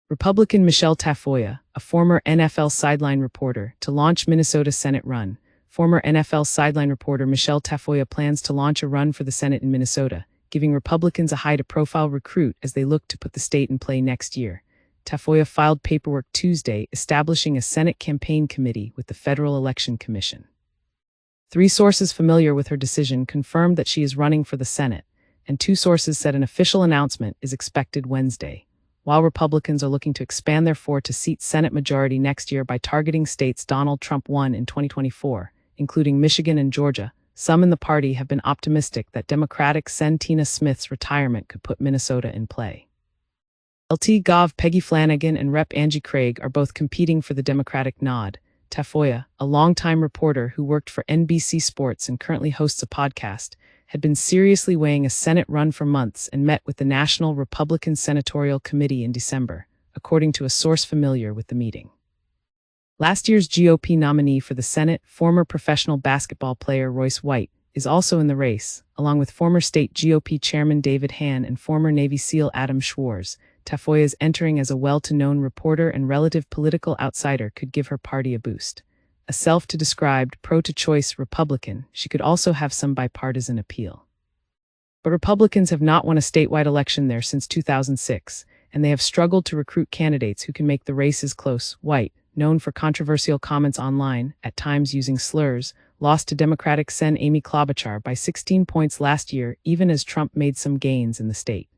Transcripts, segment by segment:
Republican Michele Tafoya, a former NFL sideline reporter, to launch Minnesota Senate run. Former NFL sideline reporter Michele Tafoya plans to launch a run for the Senate in Minnesota, giving Republicans a high-profile recruit as they look to put the state in play next year. Tafoya filed paperwork Tuesday establishing a Senate campaign committee with the Federal Election Commission. 3 sources familiar with her decision confirmed that she is running for the Senate, and 2 sources said an official announcement is expected Wednesday. While Republicans are looking to expand their 4-seat Senate majority next year by targeting states Donald Trump won in 2024, including Michigan and Georgia, some in the party have been optimistic that Democratic Sen. Tina Smith's retirement could put Minnesota in play. Lt. Gov. Peggy Flanagan and Rep. Angie Craig are both competing for the Democratic nod. Tafoya, a longtime reporter who worked for NBC Sports and currently hosts a podcast, had been seriously weighing a Senate run for months and met with the National Republican Senatorial Committee in December, according to a source familiar with the meeting. Last year's GOP nominee for the Senate, former professional basketball player Royce White, is also in the race, along with former state GOP chairman David Hann and former Navy SEAL Adam Schwarz. Tafoya's entering as a well-to-known reporter and relative political outsider could give her party a boost. A self-described pro-choice Republican, she could also have some bipartisan appeal. But Republicans have not won a statewide election there since 2006, and they have struggled to recruit candidates who can make the races close. White, known for controversial comments online, at times using slurs, lost to Democratic Sen. Amy Klobuchar by 16 points last year, even as Trump made some gains in the state.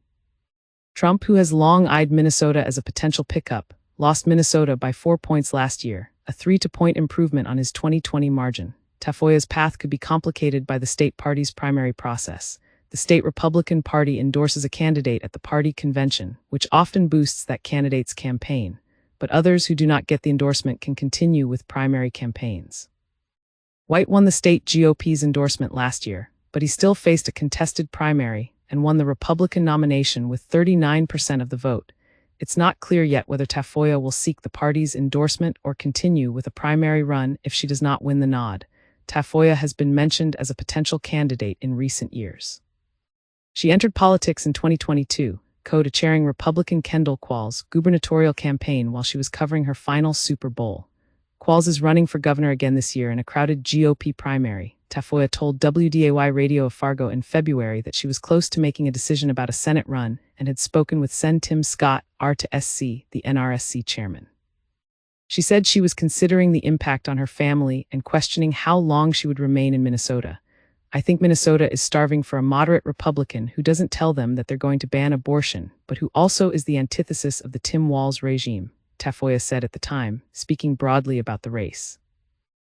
Trump, who has long eyed Minnesota as a potential pickup, lost Minnesota by 4 points last year, a 3-point improvement on his 2020 margin. Tafoya's path could be complicated by the state party's primary process. The state Republican Party endorses a candidate at the party convention, which often boosts that candidate's campaign, but others who do not get the endorsement can continue with primary campaigns. White won the state GOP's endorsement last year, but he still faced a contested primary and won the Republican nomination with 39% of the vote. It's not clear yet whether Tafoya will seek the party's endorsement or continue with a primary run if she does not win the nod. Tafoya has been mentioned as a potential candidate in recent years. She entered politics in 2022, co-chairing Republican Kendall Qualls' gubernatorial campaign while she was covering her final Super Bowl. Qualls is running for governor again this year in a crowded GOP primary. Tafoya told WDAY Radio of Fargo in February that she was close to making a decision about a Senate run and had spoken with Sen. Tim Scott, R2SC, the NRSC chairman. She said she was considering the impact on her family and questioning how long she would remain in Minnesota. I think Minnesota is starving for a moderate Republican who doesn't tell them that they're going to ban abortion, but who also is the antithesis of the Tim Walz regime, Tafoya said at the time, speaking broadly about the race.